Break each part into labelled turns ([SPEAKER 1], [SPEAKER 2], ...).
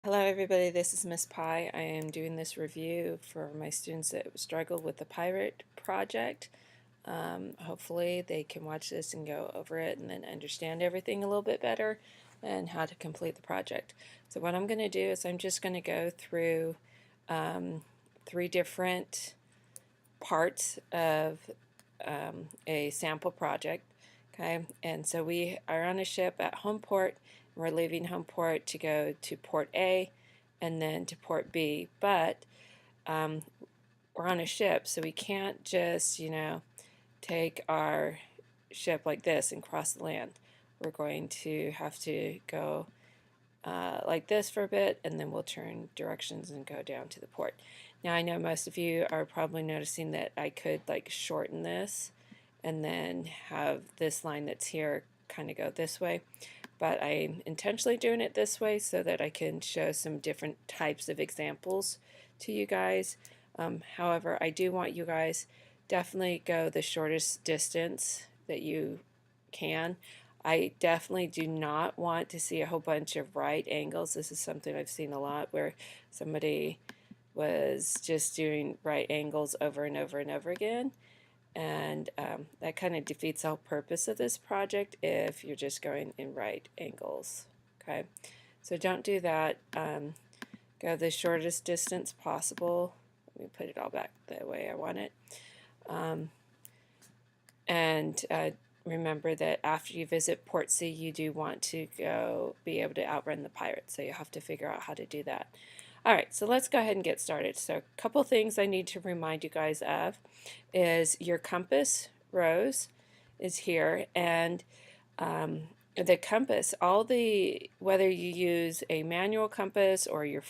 [SPEAKER 1] Hello everybody, this is Miss Pie. I am doing this review for my students that struggle with the pirate project. Hopefully they can watch this and go over it and then understand everything a little bit better and how to complete the project. So what I'm going to do is I'm just going to go through three different parts of a sample project. Okay, and so we are on a ship at Homeport. We're leaving Homeport to go to Port A and then to Port B, but we're on a ship, so we can't just, take our ship like this and cross the land. We're going to have to go like this for a bit, and then we'll turn directions and go down to the port. Now I know most of you are probably noticing that I could like shorten this and then have this line that's here kind of go this way, but I'm intentionally doing it this way so that I can show some different types of examples to you guys. However, I do want you guys definitely go the shortest distance that you can. I definitely do not want to see a whole bunch of right angles. This is something I've seen a lot where somebody was just doing right angles over and over and over again. And that kind of defeats the whole purpose of this project if you're just going in right angles. Okay, so don't do that. Go the shortest distance possible. Let me put it all back the way I want it. And remember that after you visit Port C, you do want to be able to outrun the pirates, so you have to figure out how to do that. All right, so let's go ahead and get started. So a couple things I need to remind you guys of is your compass rose is here, and the compass, whether you use a manual compass or your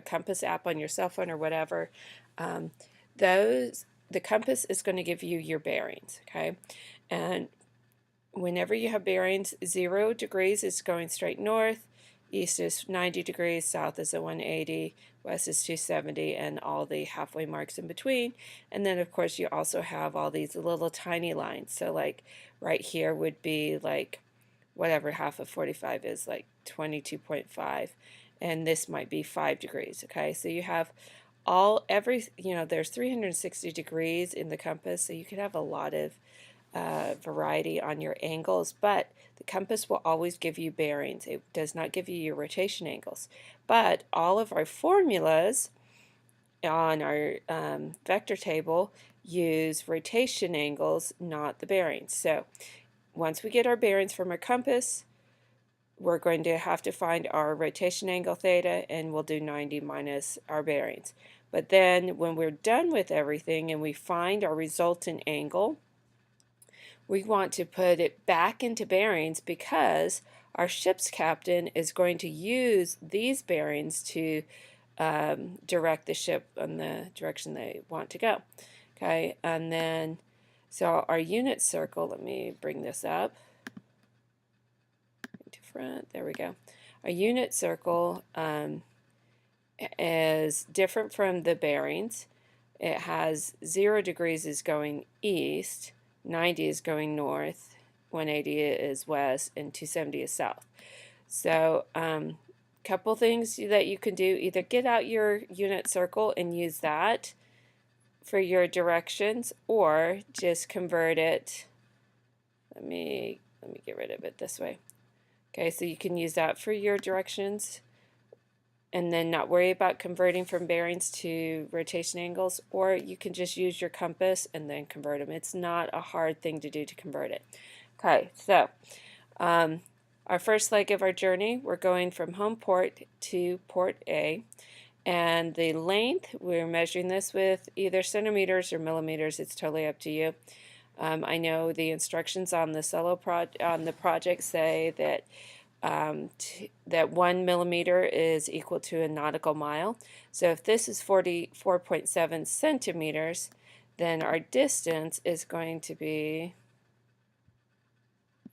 [SPEAKER 1] compass app on your cell phone or whatever, the compass is going to give you your bearings, okay? And whenever you have bearings, 0 degrees is going straight north, east is 90 degrees, south is a 180, west is 270, and all the halfway marks in between. And then, of course, you also have all these little tiny lines. So, like, right here would be, like, whatever half of 45 is, like 22.5. And this might be 5 degrees, okay? So you have there's 360 degrees in the compass, so you could have a lot of variety on your angles, but the compass will always give you bearings. It does not give you your rotation angles. But all of our formulas on our vector table use rotation angles, not the bearings. So once we get our bearings from our compass, we're going to have to find our rotation angle theta, and we'll do 90 minus our bearings. But then when we're done with everything and we find our resultant angle, we want to put it back into bearings because our ship's captain is going to use these bearings to direct the ship in the direction they want to go. Okay, and then, so our unit circle, let me bring this up to front, there we go. Our unit circle is different from the bearings. It has 0 degrees is going east, 90 is going north, 180 is west, and 270 is south. So couple things that you can do, either get out your unit circle and use that for your directions, or just convert it. Let me get rid of it this way. Okay, so you can use that for your directions and then not worry about converting from bearings to rotation angles, or you can just use your compass and then convert them. It's not a hard thing to do to convert it. Okay, so our first leg of our journey, we're going from Homeport to Port A, and the length, we're measuring this with either centimeters or millimeters. It's totally up to you. I know the instructions on the project say that that 1 millimeter is equal to a nautical mile. So if this is 44.7 centimeters, then our distance is going to be,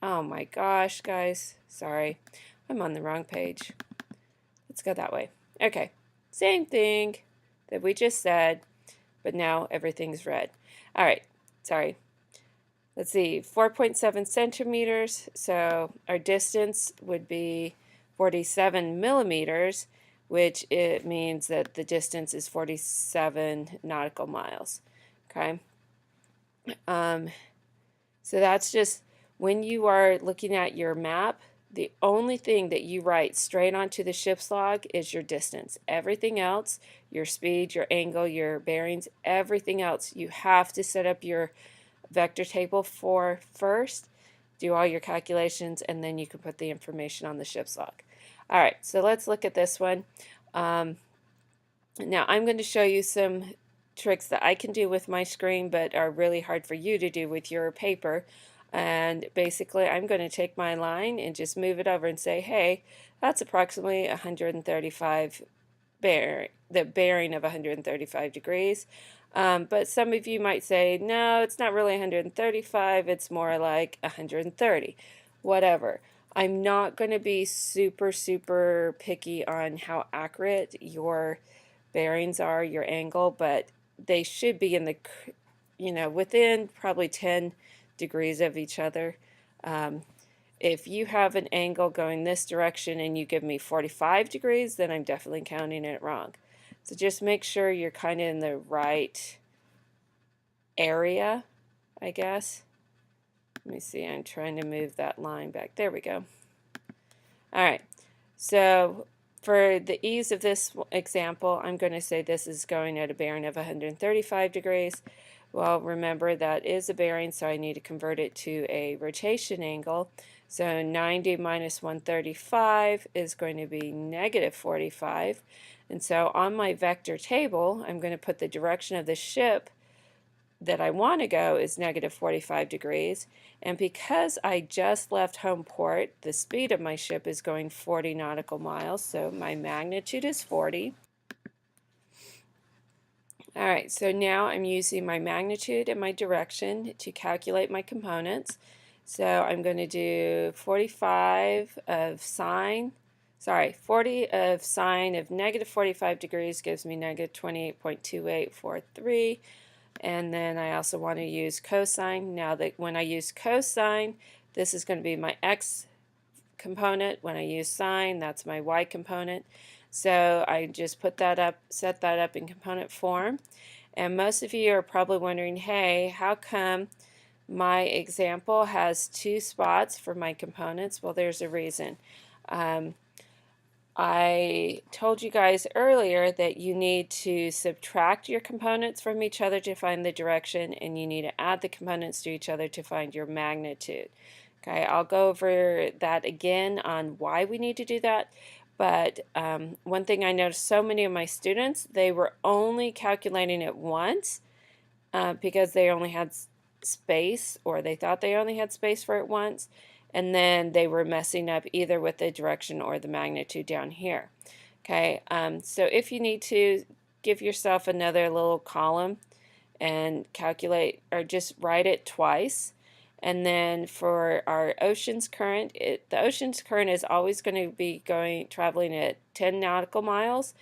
[SPEAKER 1] oh my gosh, guys, sorry, I'm on the wrong page. Let's go that way. Okay, same thing that we just said, but now everything's red. All right, sorry. Let's see, 4.7 centimeters, so our distance would be 47 millimeters, which it means that the distance is 47 nautical miles. Okay. So that's just when you are looking at your map, the only thing that you write straight onto the ship's log is your distance. Everything else, your speed, your angle, your bearings, everything else, you have to set up your vector table for first, do all your calculations, and then you can put the information on the ship's log. All right, so let's look at this one. Now I'm going to show you some tricks that I can do with my screen but are really hard for you to do with your paper. And basically I'm going to take my line and just move it over and say, hey, that's approximately 135 the bearing of 135 degrees. But some of you might say, no, it's not really 135, it's more like 130, whatever. I'm not going to be super picky on how accurate your bearings are, your angle, but they should be in the, within probably 10 degrees of each other. If you have an angle going this direction and you give me 45 degrees, then I'm definitely counting it wrong. So just make sure you're kind of in the right area, I guess. Let me see, I'm trying to move that line back. There we go. All right, so for the ease of this example, I'm going to say this is going at a bearing of 135 degrees. Well, remember that is a bearing, so I need to convert it to a rotation angle. So 90 minus 135 is going to be negative 45. And so on my vector table, I'm going to put the direction of the ship that I want to go is negative 45 degrees. And because I just left home port, the speed of my ship is going 40 nautical miles, so my magnitude is 40. All right, so now I'm using my magnitude and my direction to calculate my components. So I'm going to do 45 of sine, 40 of sine of negative 45 degrees gives me negative 28.2843. And then I also want to use cosine. Now that when I use cosine, this is going to be my x component. When I use sine, that's my y component. So I just put that up, set that up in component form. And most of you are probably wondering, hey, how come my example has 2 spots for my components? Well, there's a reason. I told you guys earlier that you need to subtract your components from each other to find the direction, and you need to add the components to each other to find your magnitude. Okay, I'll go over that again on why we need to do that. But one thing I noticed, so many of my students, they were only calculating it once because they only had space, or they thought they only had space for it once, and then they were messing up either with the direction or the magnitude down here. Okay, so if you need to, give yourself another little column and calculate, or just write it twice. And then for our ocean's current, the ocean's current is always going to be traveling at 10 nautical miles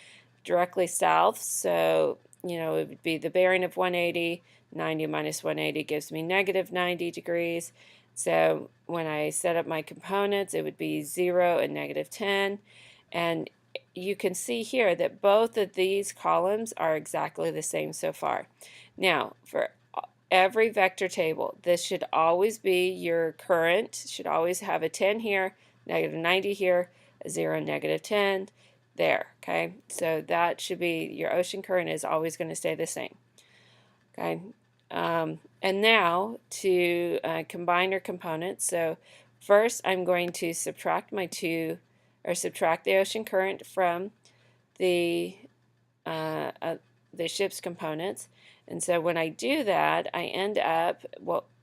[SPEAKER 1] directly south. So, it would be the bearing of 180. 90 minus 180 gives me negative 90 degrees. So when I set up my components, it would be 0 and negative 10. And you can see here that both of these columns are exactly the same so far. Now, for every vector table, this should always be your current, should always have a 10 here, negative 90 here, a 0, negative 10 there. Okay, so that should be your ocean current is always going to stay the same. Okay, and now to combine our components. So first I'm going to subtract subtract the ocean current from the ship's components. And so when I do that, I end up,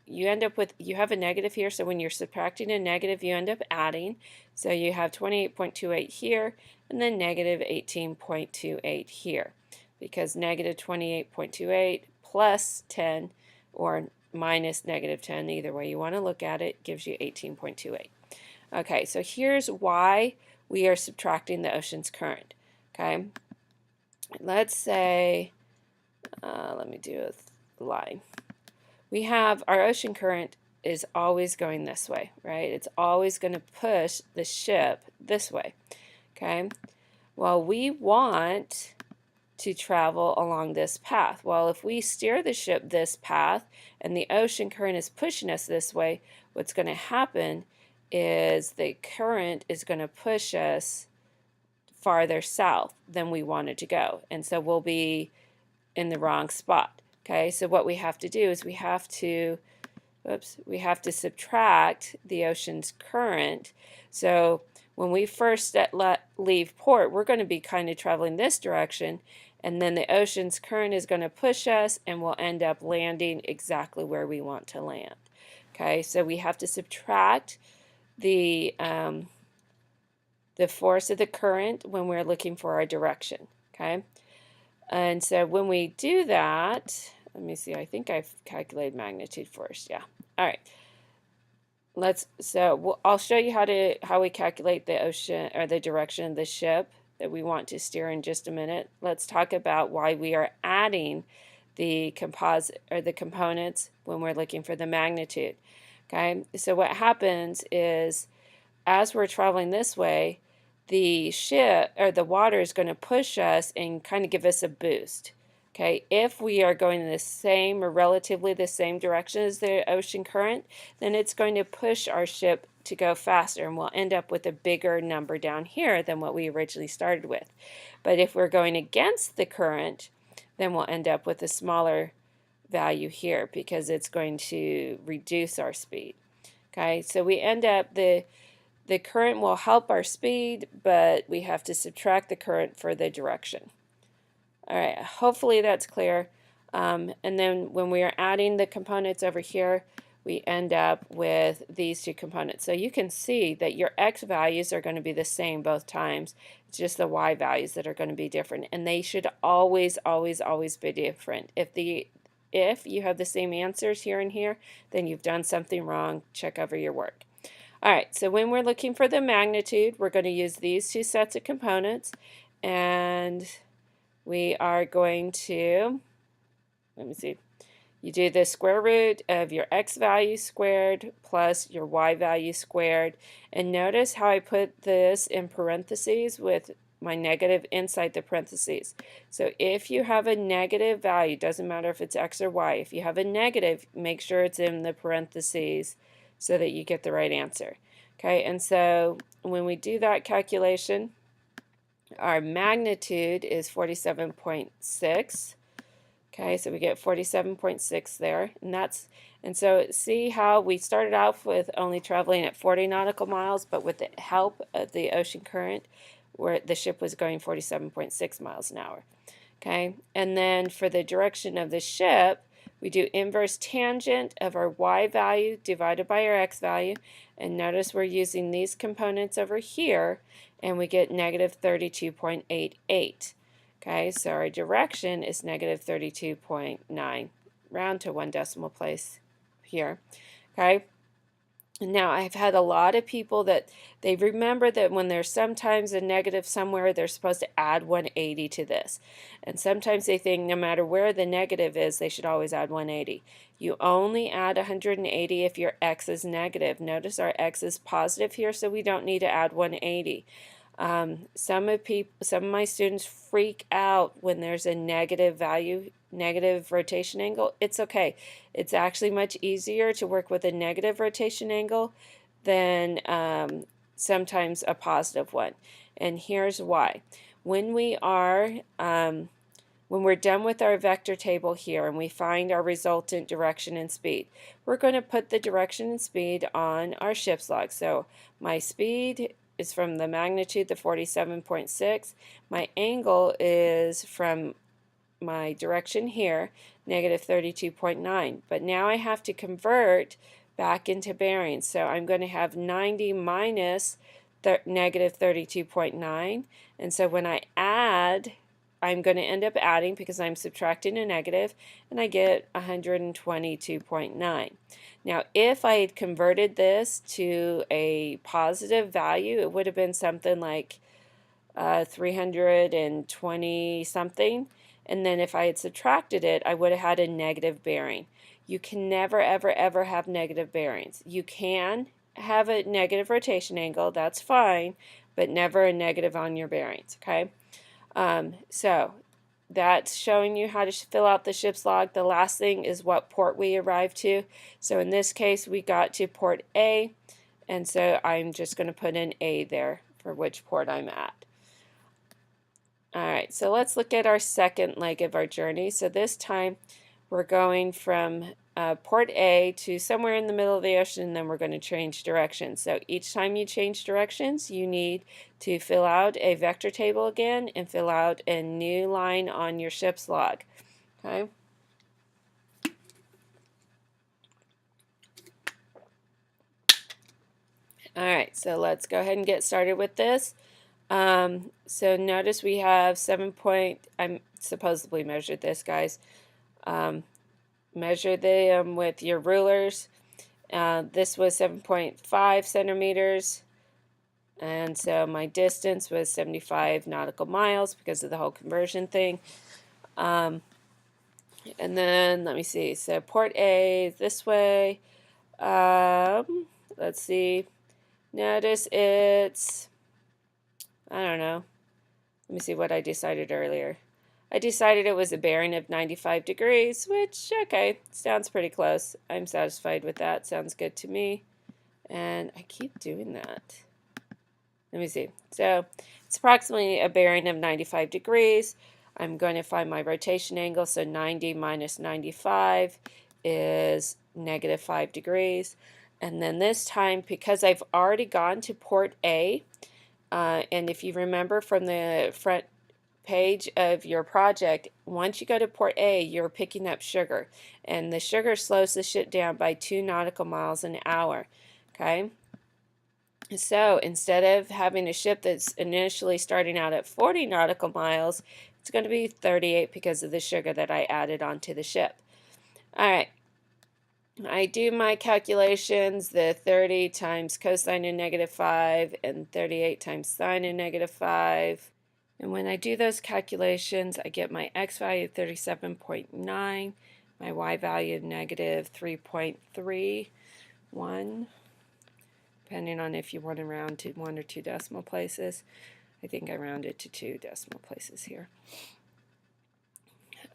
[SPEAKER 1] you have a negative here, so when you're subtracting a negative, you end up adding. So you have 28.28 here, and then negative 18.28 here, because negative 28.28 plus 10, or minus negative 10, either way you want to look at it, gives you 18.28. Okay, so here's why we are subtracting the ocean's current. Okay, let's say, let me do a line. We have our ocean current is always going this way, right? It's always going to push the ship this way, okay? Well, we want to travel along this path. Well, if we steer the ship this path and the ocean current is pushing us this way, what's going to happen is the current is going to push us farther south than we wanted to go. And so we'll be in the wrong spot. Okay, so what we have to do is we have to subtract the ocean's current. So when we first leave port, we're going to be kind of traveling this direction, and then the ocean's current is going to push us, and we'll end up landing exactly where we want to land. Okay, so we have to subtract the force of the current when we're looking for our direction. Okay, and so when we do that, let me see, I think I've calculated magnitude first. Yeah. All right. I'll show you how we calculate the ocean or the direction of the ship that we want to steer in just a minute. Let's talk about why we are adding the composite or the components when we're looking for the magnitude. Okay? So what happens is as we're traveling this way, the ship or the water is going to push us and kind of give us a boost. Okay, if we are going in the same or relatively the same direction as the ocean current, then it's going to push our ship to go faster, and we'll end up with a bigger number down here than what we originally started with. But if we're going against the current, then we'll end up with a smaller value here because it's going to reduce our speed. Okay, so we end up the current will help our speed, but we have to subtract the current for the direction. All right, hopefully that's clear. And then when we are adding the components over here, we end up with these two components. So you can see that your x values are going to be the same both times. It's just the y values that are going to be different. And they should always, always, always be different. If you have the same answers here and here, then you've done something wrong. Check over your work. All right, so when we're looking for the magnitude, we're going to use these two sets of components, and we are going to, let me see, you do the square root of your x value squared plus your y value squared, and notice how I put this in parentheses with my negative inside the parentheses. So if you have a negative value, doesn't matter if it's x or y, if you have a negative, make sure it's in the parentheses so that you get the right answer. Okay, and so when we do that calculation, our magnitude is 47.6. Okay, so we get 47.6 there, and so see how we started off with only traveling at 40 nautical miles, but with the help of the ocean current, where the ship was going 47.6 miles an hour. Okay, and then for the direction of the ship, we do inverse tangent of our y value divided by our x value, and notice we're using these components over here, and we get negative 32.88. Okay, so our direction is negative 32.9, round to one decimal place here. Okay, now I've had a lot of people that they remember that when there's sometimes a negative somewhere, they're supposed to add 180 to this. And sometimes they think no matter where the negative is, they should always add 180. You only add 180 if your x is negative. Notice our x is positive here, so we don't need to add 180. Some of my students freak out when there's a negative value, negative rotation angle. It's okay. It's actually much easier to work with a negative rotation angle than sometimes a positive one. And here's why. When we're done with our vector table here and we find our resultant direction and speed, we're going to put the direction and speed on our ship's log. So my speed is from the magnitude, the 47.6. My angle is from my direction here, negative 32.9. But now I have to convert back into bearings. So I'm going to have 90 minus negative 32.9. And so when I add, I'm going to end up adding because I'm subtracting a negative, and I get 122.9. Now, if I had converted this to a positive value, it would have been something like 320 something. And then if I had subtracted it, I would have had a negative bearing. you can never, ever, ever have negative bearings. You can have a negative rotation angle, that's fine, but never a negative on your bearings, okay? So that's showing you how to fill out the ship's log. The last thing is what port we arrived to. So in this case, we got to port A, and so I'm just going to put in A there for which port I'm at. Alright, so let's look at our second leg of our journey. So this time we're going from port A to somewhere in the middle of the ocean, and then we're going to change directions. So each time you change directions, you need to fill out a vector table again and fill out a new line on your ship's log. Okay. Alright, so let's go ahead and get started with this. So notice we have 7 point, I supposedly measured this, guys. Measure them with your rulers. This was 7.5 centimeters, and so my distance was 75 nautical miles because of the whole conversion thing. And then let me see, so port A is this way. Let's see, notice it's, I don't know, let me see what I decided earlier. I decided it was a bearing of 95 degrees, which, okay, sounds pretty close. I'm satisfied with that. Sounds good to me. And I keep doing that. Let me see. So it's approximately a bearing of 95 degrees. I'm going to find my rotation angle. So 90 minus 95 is negative 5 degrees. And then this time, because I've already gone to port A, and if you remember from the front page of your project, once you go to port A, you're picking up sugar, and the sugar slows the ship down by 2 nautical miles an hour. Okay, so instead of having a ship that's initially starting out at 40 nautical miles, it's going to be 38 because of the sugar that I added onto the ship. All right, I do my calculations, the 30 times cosine of negative 5 and 38 times sine of negative 5. And when I do those calculations, I get my x value of 37.9, my y value of negative 3.31, depending on if you want to round to 1 or 2 decimal places. I think I rounded to 2 decimal places here.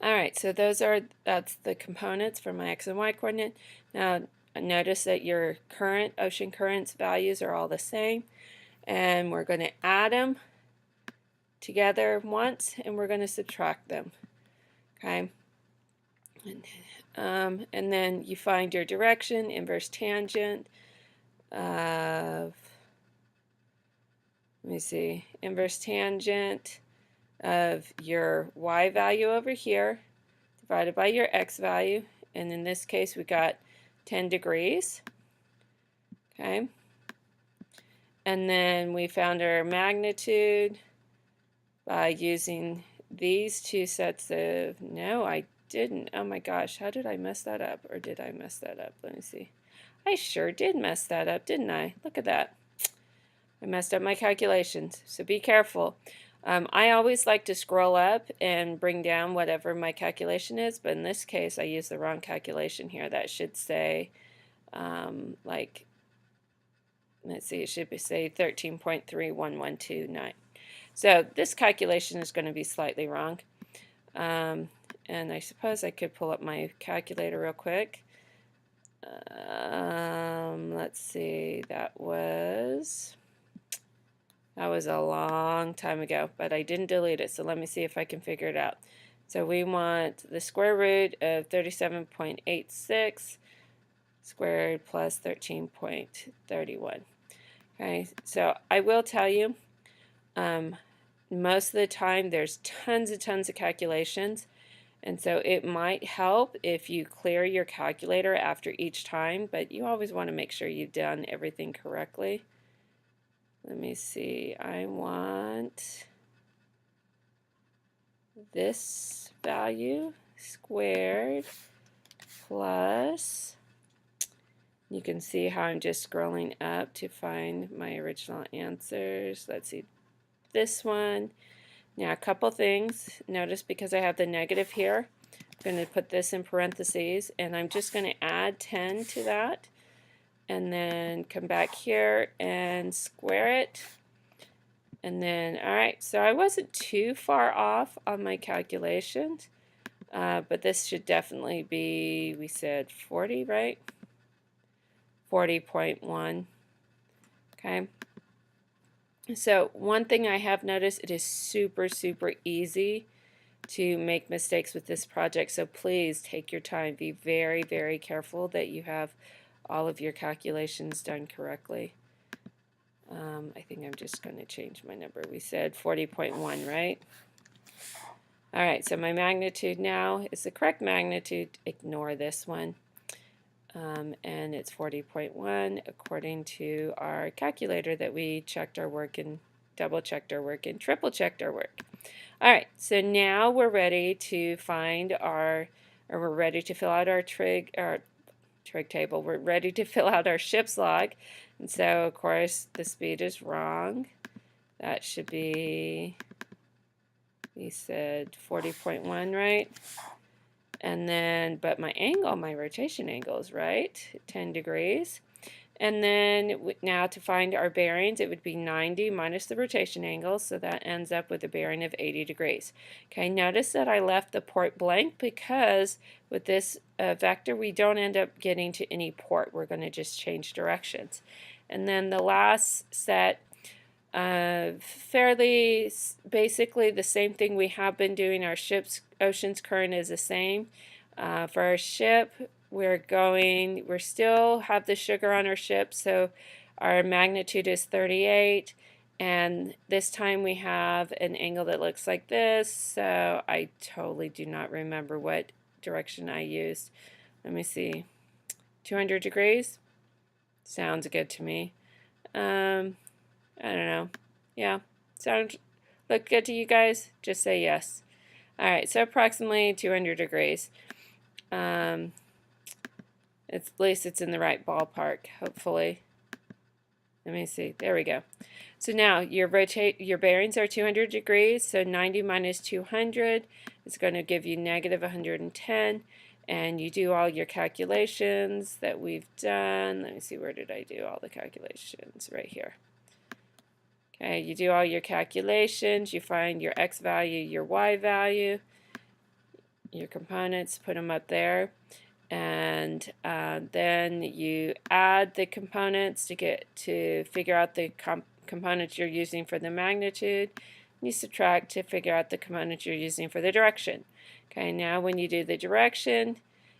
[SPEAKER 1] Alright, so that's the components for my x and y coordinate. Now notice that your current ocean currents values are all the same, and we're going to add them together once, and we're going to subtract them. Okay, and then you find your direction, inverse tangent of, let me see, inverse tangent of your y value over here divided by your x value, and in this case we got 10 degrees. Okay, and then we found our magnitude by using these two sets of, no, I didn't. Oh my gosh, how did I mess that up? Or did I mess that up? Let me see. I sure did mess that up, didn't I? Look at that. I messed up my calculations, so be careful. I always like to scroll up and bring down whatever my calculation is, but in this case I used the wrong calculation here. That should say, like, let's see, it should be say 13.31129. So this calculation is going to be slightly wrong. And I suppose I could pull up my calculator real quick. Let's see, that was a long time ago, but I didn't delete it, so let me see if I can figure it out. So we want the square root of 37.86 squared plus 13.31. Okay, so I will tell you, most of the time there's tons of calculations, and so it might help if you clear your calculator after each time, but you always want to make sure you've done everything correctly. Let me see, I want this value squared plus, you can see how I'm just scrolling up to find my original answers. Let's see, this one. Now a couple things. Notice because I have the negative here, I'm going to put this in parentheses, and I'm just going to add 10 to that, and then come back here and square it. And then, all right, so I wasn't too far off on my calculations, but this should definitely be, we said 40, right? 40.1, okay? So one thing I have noticed, it is super, super easy to make mistakes with this project, so please take your time. Be very, very careful that you have all of your calculations done correctly. I think I'm just going to change my number. We said 40.1, right? All right, so my magnitude now is the correct magnitude. Ignore this one. And it's 40.1 according to our calculator that we checked our work and double-checked our work and triple-checked our work. All right, so now we're ready to find our, or we're ready to fill out our trig table. We're ready to fill out our ship's log. And so, of course, the speed is wrong. That should be, we said 40.1, right? And then, but my angle, my rotation angle is right, 10 degrees. And then now to find our bearings, it would be 90 minus the rotation angle, so that ends up with a bearing of 80 degrees. Okay, notice that I left the port blank because with this vector, we don't end up getting to any port. We're going to just change directions. And then the last set, fairly basically the same thing we have been doing. Our ship's ocean's current is the same. For our ship, we're still have the sugar on our ship, so our magnitude is 38, and this time we have an angle that looks like this, so I totally do not remember what direction I used. Let me see. 200 degrees? Sounds good to me. I don't know. Yeah, sound look good to you guys? Just say yes. All right, so approximately 200 degrees. At least it's in the right ballpark, hopefully. Let me see. There we go. So now your bearings are 200 degrees, so 90 minus 200 is going to give you negative 110, and you do all your calculations that we've done. Let me see, where did I do all the calculations? Right here. Okay, you do all your calculations, you find your x value, your y value, your components, put them up there, and then you add the components to figure out the components you're using for the magnitude. You subtract to figure out the components you're using for the direction. Okay, now when you do the direction,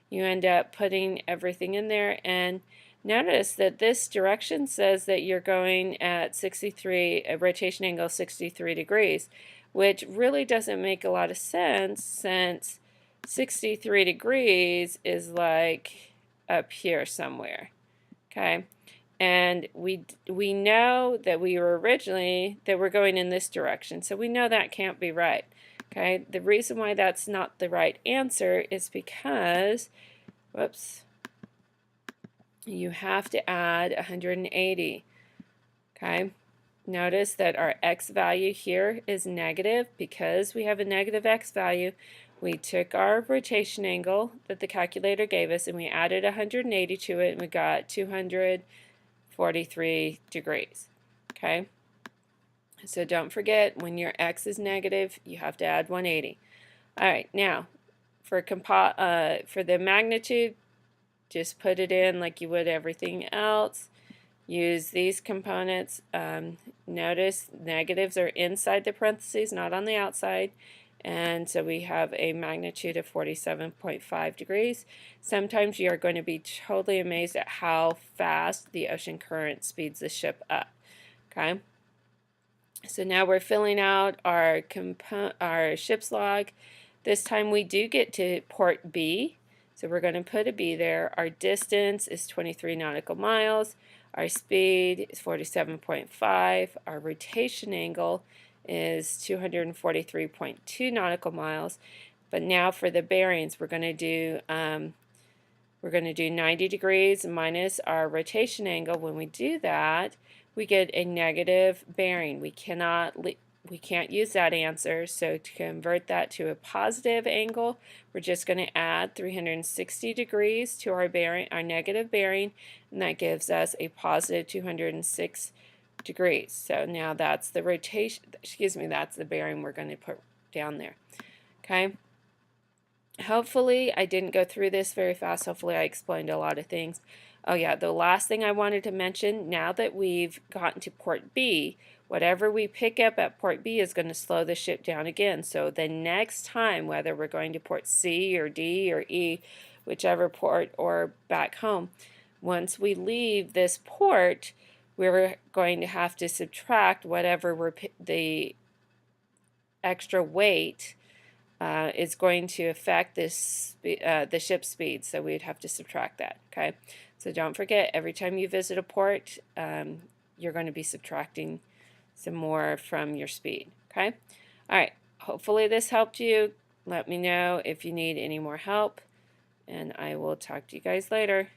[SPEAKER 1] you end up putting everything in there, and notice that this direction says that you're going at 63, a rotation angle 63 degrees, which really doesn't make a lot of sense since 63 degrees is like up here somewhere. Okay, and we know that we were originally that we're going in this direction, so we know that can't be right. Okay, the reason why that's not the right answer is because, whoops, you have to add 180. Okay, notice that our x value here is negative. Because we have a negative x value, we took our rotation angle that the calculator gave us and we added 180 to it, and we got 243 degrees. Okay, so don't forget, when your x is negative, you have to add 180. All right, now for the magnitude, just put it in like you would everything else. Use these components. Notice negatives are inside the parentheses, not on the outside. And so we have a magnitude of 47.5 degrees. Sometimes you are going to be totally amazed at how fast the ocean current speeds the ship up. Okay. So now we're filling out our ship's log. This time we do get to port B. So we're going to put a B there. Our distance is 23 nautical miles. Our speed is 47.5. Our rotation angle is 243.2 nautical miles. But now for the bearings, we're going to do 90 degrees minus our rotation angle. When we do that, we get a negative bearing. We cannot we can't use that answer. So to convert that to a positive angle, we're just going to add 360 degrees to our bearing, our negative bearing, and that gives us a positive 206 degrees. So now that's the rotation, excuse me, that's the bearing we're going to put down there. Okay. Hopefully I didn't go through this very fast. Hopefully I explained a lot of things. Oh yeah, the last thing I wanted to mention, now that we've gotten to port B, whatever we pick up at port B is going to slow the ship down again. So the next time, whether we're going to port C or D or E, whichever port, or back home, once we leave this port, we're going to have to subtract whatever the extra weight is going to affect this the ship speed, so we'd have to subtract that. Okay, so don't forget, every time you visit a port, you're going to be subtracting some more from your speed. Okay, all right, hopefully this helped you. Let me know if you need any more help, and I will talk to you guys later.